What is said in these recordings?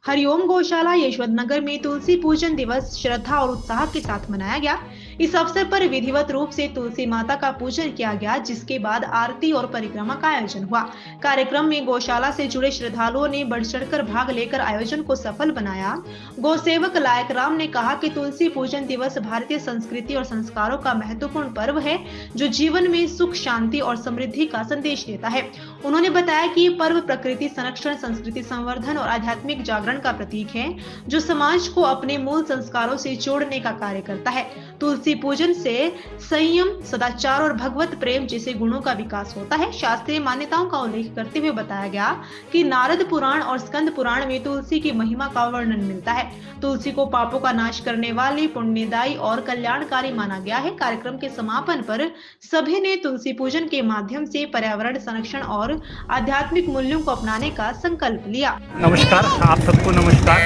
हरिओम गौशाला यशवंतनगर में तुलसी पूजन दिवस श्रद्धा और उत्साह के साथ मनाया गया। इस अवसर पर विधिवत रूप से तुलसी माता का पूजन किया गया, जिसके बाद आरती और परिक्रमा का आयोजन हुआ। कार्यक्रम में गौशाला से जुड़े श्रद्धालुओं ने बढ़ चढ़कर भाग लेकर आयोजन को सफल बनाया। गौ सेवक लायक राम ने कहा कि तुलसी पूजन दिवस भारतीय संस्कृति और संस्कारों का महत्वपूर्ण पर्व है, जो जीवन में सुख, शांति और समृद्धि का संदेश देता है। उन्होंने बताया कि ये पर्व प्रकृति संरक्षण, संस्कृति संवर्धन और आध्यात्मिक जागरण का प्रतीक है, जो समाज को अपने मूल संस्कारों से जोड़ने का कार्य करता है। तुलसी पूजन से संयम, सदाचार और भगवत प्रेम जैसे गुणों का विकास होता है। शास्त्रीय मान्यताओं का उल्लेख करते हुए बताया गया कि नारद पुराण और स्कंद पुराण में तुलसी की महिमा का वर्णन मिलता है। तुलसी को पापों का नाश करने वाली, पुण्यदायी और कल्याणकारी माना गया है। कार्यक्रम के समापन पर सभी ने तुलसी पूजन के माध्यम से पर्यावरण संरक्षण और आध्यात्मिक मूल्यों को अपनाने का संकल्प लिया। नमस्कार, आप सबको नमस्कार।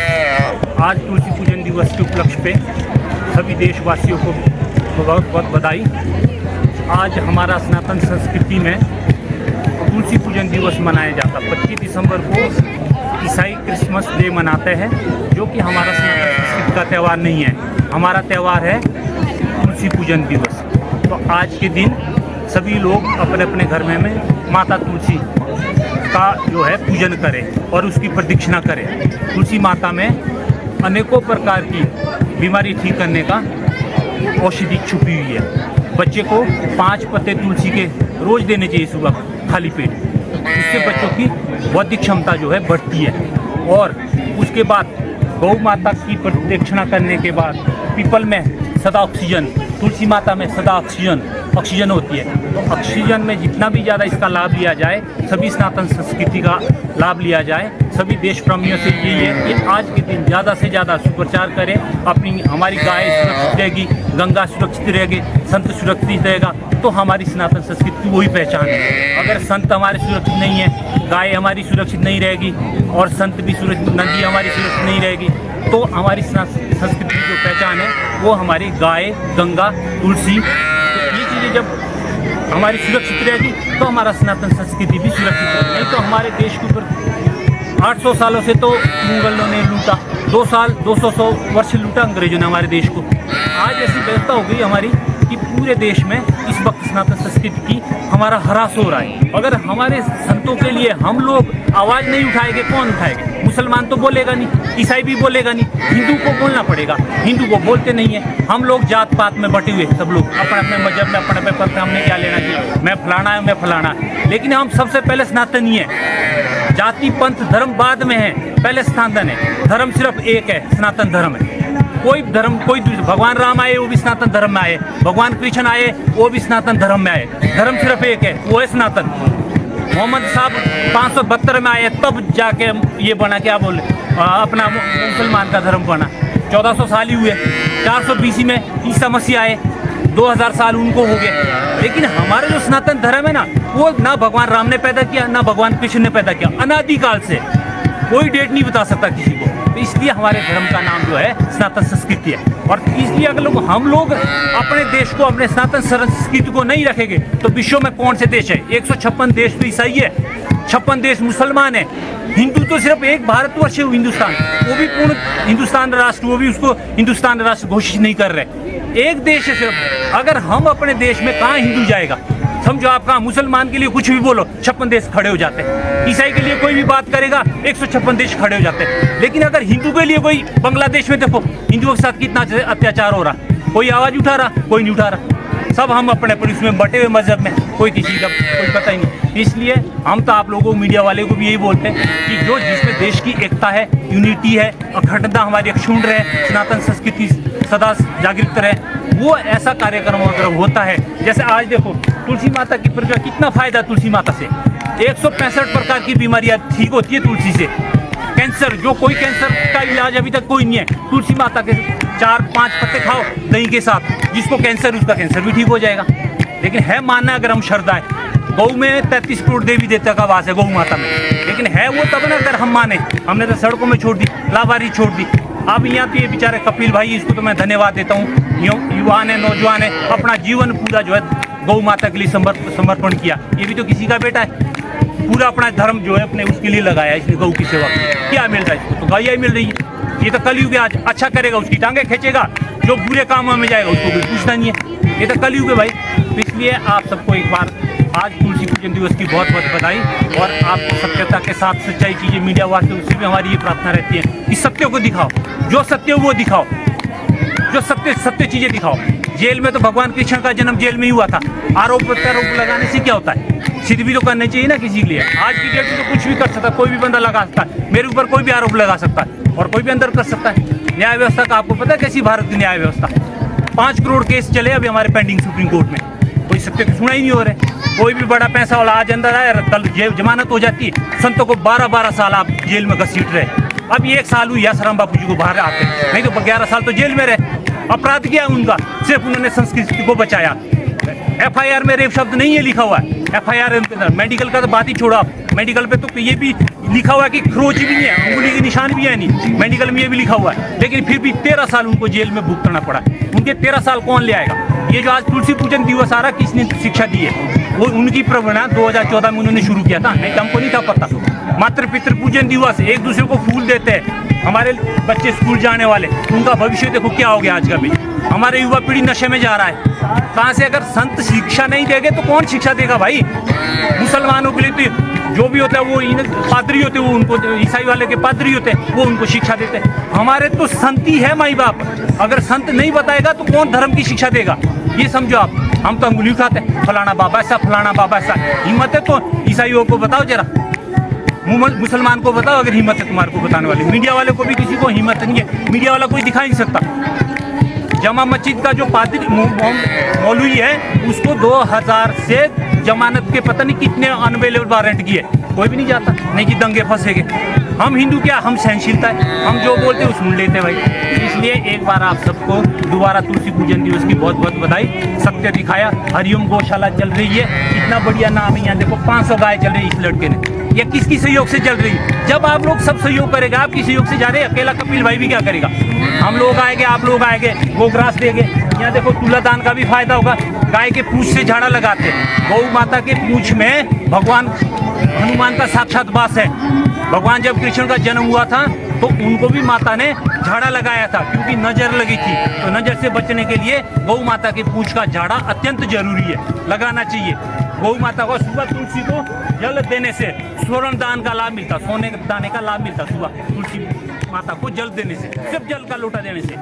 आज तुलसी पूजन दिवस के उपलक्ष्य पे सभी देशवासियों को बहुत बहुत बधाई। आज हमारा सनातन संस्कृति में तुलसी पूजन दिवस मनाया जाता है। 25 दिसंबर को ईसाई क्रिसमस डे मनाते हैं, जो कि हमारा सनातन संस्कृति का त्यौहार नहीं है। हमारा त्यौहार है तुलसी पूजन दिवस। तो आज के दिन सभी लोग अपने अपने घर में माता तुलसी का जो है पूजन करें और उसकी प्रदक्षिणा करें। तुलसी माता में अनेकों प्रकार की बीमारी ठीक करने का औषधि छुपी हुई है। बच्चे को 5 पत्ते तुलसी के रोज देने चाहिए सुबह खाली पेट। इससे बच्चों की बौद्धिक क्षमता जो है बढ़ती है। और उसके बाद गौ माता की प्रदक्षिणा करने के बाद पीपल में सदा ऑक्सीजन, तुलसी माता में सदा ऑक्सीजन होती है। तो ऑक्सीजन में जितना भी ज़्यादा इसका लाभ लिया जाए, सभी सनातन संस्कृति का लाभ लिया जाए। सभी देश प्रेमियों से यही है कि आज के दिन ज़्यादा से ज़्यादा सुप्रचार करें। हमारी गाय सुरक्षित रहेगी, गंगा सुरक्षित रहेगी, संत सुरक्षित रहेगा, तो हमारी सनातन संस्कृति की वही पहचान है। अगर संत हमारे सुरक्षित नहीं है, गाय हमारी सुरक्षित नहीं रहेगी और संत भी सुरक्षित, नदी हमारी सुरक्षित नहीं रहेगी, तो हमारी संस्कृति की जो पहचान है वो हमारी गाय, गंगा, तुलसी, तो ये चीज़ें जब हमारी सुरक्षित रहेगी तो हमारा सनातन संस्कृति भी सुरक्षित रहेगी। नहीं तो हमारे देश के ऊपर 800 सालों से तो मुगलों ने लूटा, 200 वर्ष लूटा अंग्रेजों ने हमारे देश को। आज ऐसी व्यवस्था हो गई हमारी कि पूरे देश में इस वक्त सनातन संस्कृति की हमारा ह्रास हो रहा है। अगर हमारे संतों के लिए हम लोग आवाज़ नहीं उठाएंगे, कौन उठाएंगे? मुसलमान तो बोलेगा नहीं, ईसाई भी बोलेगा नहीं, हिंदू को बोलना पड़ेगा। हिंदू को बोलते नहीं है। हम लोग जात पात में बटे हुए, सब लोग अपने अपने मजहब में, अपने पेपर पे हमने क्या लेना चाहिए, मैं फलाना है, मैं फलाना है। लेकिन हम सबसे पहले सनातनी है। जाति पंथ धर्म बाद में है, पहले सनातन है। धर्म सिर्फ एक है, सनातन धर्म है। कोई धर्म, कोई भगवान राम आए वो भी सनातन धर्म में आए, भगवान कृष्ण आए वो भी सनातन धर्म में आए। धर्म सिर्फ एक है, वो है सनातन। मोहम्मद साहब 572 में आए, तब जाके ये बना, क्या बोले, अपना मुसलमान का धर्म बना। 1400 साल ही हुए। 420 में ईसा मसीह आए, 2000 साल उनको हो गए। लेकिन हमारा जो सनातन धर्म है ना, वो ना भगवान राम ने पैदा किया, ना भगवान कृष्ण ने पैदा किया। अनादिकाल से कोई डेट नहीं बता सकता किसी को। तो इसलिए हमारे धर्म का नाम जो है सनातन संस्कृति है। और इसलिए अगर हम लोग अपने देश को, अपने सनातन संस्कृति को नहीं रखेंगे तो विश्व में कौन से देश है? 156 देश तो ईसाई है, 56 देश मुसलमान है। हिंदू तो सिर्फ एक भारतवर्ष है, हिंदुस्तान, वो भी पूर्ण हिंदुस्तान राष्ट्र, वो भी उसको हिंदुस्तान राष्ट्र घोषित नहीं कर रहे। एक देश है सिर्फ। अगर हम अपने देश में, कहाँ हिंदू जाएगा? समझो आप, कहाँ मुसलमान के लिए कुछ भी बोलो 56 देश खड़े हो जाते हैं। ईसाई के लिए कोई भी बात करेगा 156 देश खड़े हो जाते हैं। लेकिन अगर हिंदू के लिए कोई, बांग्लादेश में देखो हिंदुओं के साथ कितना अत्याचार हो रहा, कोई आवाज उठा रहा, कोई नहीं उठा रहा। सब हम अपने पुलिस में बटे हुए मजहब में, कोई किसी का कोई पता ही नहीं। इसलिए हम तो आप लोगों, मीडिया वाले को भी यही बोलते हैं कि जो जिसमें देश की एकता है, यूनिटी है, अखंडता हमारी अक्षुण्ण रहे, सनातन संस्कृति सदा जागृत रहे, वो ऐसा कार्यक्रम अगर होता है। जैसे आज देखो तुलसी माता की प्रक्रिया, कितना फायदा तुलसी माता से। 165 प्रकार की बीमारियां ठीक होती है तुलसी से। कैंसर, जो कोई कैंसर का इलाज अभी तक कोई नहीं है, तुलसी माता के 4-5 पत्ते खाओ दही के साथ, जिसको कैंसर, उसका कैंसर भी ठीक हो जाएगा। लेकिन है मानना अगर हम श्रद्धा है। गौ में 33 करोड़ देवी देवता का वास है, गौ माता में। लेकिन है वो तब ना अगर हम माने। हमने तो सड़कों में छोड़ दी, लावारी छोड़ दी। अब यहाँ तो ये बेचारे कपिल भाई, इसको तो मैं धन्यवाद देता हूँ। युवा ने, नौजवान है, अपना जीवन पूरा जो है गौ माता के लिए समर्पण किया। ये भी तो किसी का बेटा है। पूरा अपना धर्म जो है अपने उसके लिए लगाया इसने, गौ की सेवा की। क्या मिल रहा है इसको? तो गाय मिल रही है। ये तो कलयुग है, आज अच्छा करेगा उसकी टांगे खींचेगा, जो बुरे कामों में जाएगा उसको कोई पूछना नहीं है। ये तो कलयुग है भाई। तो इसलिए आप सबको एक बार आज तुलसी पूजन दिवस की बहुत बहुत बधाई। और आप सत्यता के साथ सच्चाई कीजिए, मीडिया वाले उसी में हमारी ये प्रार्थना रहती है कि सत्य को दिखाओ, जो सत्य वो दिखाओ, जो सत्य चीजें दिखाओ। जेल में तो भगवान कृष्ण का जन्म जेल में ही हुआ था। आरोप प्रत्यारोप लगाने से क्या होता है? सिद्ध भी तो करने चाहिए ना किसी के लिए। आज की डेट में तो कुछ भी कर सकता है, कोई भी बंदा लगा सकता है, मेरे ऊपर कोई भी आरोप लगा सकता है और कोई भी अंदर कर सकता है। न्याय व्यवस्था का आपको पता है कैसी भारत की न्याय व्यवस्था? 5 करोड़ केस चले अभी हमारे पेंडिंग सुप्रीम कोर्ट में, कोई सत्य की सुनाई नहीं हो रहे। कोई भी बड़ा पैसा वाला आज अंदर आया, कल जमानत हो जाती है। संतों को 12-12 साल आप जेल में घसीट रहे। अब 1 साल हुई आसाराम बापू जी को बाहर आते, नहीं तो 11 साल तो जेल में रहे। अपराध किया उनका, सिर्फ उन्होंने संस्कृति को बचाया। FIR में रेप शब्द नहीं है लिखा हुआ है। FIR मेडिकल का तो बात ही छोड़ा, मेडिकल पे तो ये भी लिखा हुआ है कि खरोच भी नहीं है, उंगली के निशान भी है नहीं, मेडिकल में ये भी लिखा हुआ है। लेकिन फिर भी 13 साल उनको जेल में भुगतना पड़ा। उनके 13 साल कौन ले आएगा? ये जो आज तुलसी पूजन दिवस आ रहा, किसने शिक्षा दी है? वो उनकी प्रवृत्ति 2014 में उन्होंने शुरू किया था, नहीं तो हमको नहीं था पता। मातृ पितृ पूजन दिवस, एक दूसरे को फूल देते हैं। हमारे बच्चे स्कूल जाने वाले, उनका भविष्य देखो क्या हो गया आज का भी। हमारे युवा पीढ़ी नशे में जा रहा है। कहाँ से? अगर संत शिक्षा नहीं देंगे तो कौन शिक्षा देगा भाई? मुसलमानों के लिए तो जो भी होता है वो पादरी होते, वो उनको, ईसाई वाले के पादरी होते हैं, वो उनको शिक्षा देते हैं। हमारे तो संत ही है माई बाप। अगर संत नहीं बताएगा तो कौन धर्म की शिक्षा देगा? ये समझो आप। हम तो अंगुली उठाते हैं, फलाना बाबा ऐसा, फलाना बाबा ऐसा। हिम्मत है तो ईसाइयों को बताओ जरा, मुसलमान को बताओ अगर हिम्मत है तुम्हारे को बताने वाले। मीडिया वाले को भी किसी को हिम्मत नहीं है, मीडिया वाला कोई दिखा नहीं सकता। जमा मस्जिद का जो पादरी मौलवी है, उसको 2000 से जमानत के पता नहीं कितने अनअवेलेबल वारंट किए, कोई भी नहीं जाता। नहीं कि दंगे फंसेगे। हम हिंदू क्या, हम सहनशीलता है, हम जो बोलते हैं वो सुन लेते भाई। इसलिए एक बार आप सबको दोबारा तुलसी पूजन दिवस की बहुत बहुत बधाई। सत्य दिखाया। हरिओम गौशाला चल रही है, कितना बढ़िया नाम है। यहाँ देखो 500 गाय चल रही है इस लड़के ने। ये किसकी सहयोग से चल रही है? जब आप लोग सब सहयोग करेगा, आपकी सहयोग से जा रहे हैं। अकेला कपिल भाई भी क्या करेगा? हम लोग आएंगे, आप लोग आएंगे, गोग्रास देंगे। यहाँ देखो तुलादान का भी फायदा होगा। गाय के पूंछ से झाड़ा लगाते हैं। गौ माता के पूंछ में भगवान हनुमान का साक्षात वास है। भगवान जब कृष्ण का जन्म हुआ था तो उनको भी माता ने झाड़ा लगाया था, क्योंकि नजर लगी थी। तो नजर से बचने के लिए गौ माता के पूंछ का झाड़ा अत्यंत जरूरी है, लगाना चाहिए। गौ माता को सुबह तुलसी को जल देने से स्वर्ण दान का लाभ मिलता, सोने दाने का लाभ मिलता। सुबह तुलसी माता को जल देने से, सिर्फ जल का लोटा देने से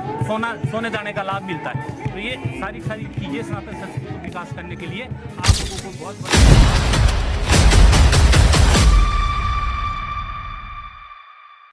सोने दाने का लाभ मिलता है। तो ये सारी चीजें सनातन संस्कृति को विकास करने के लिए आप लोगों को बहुत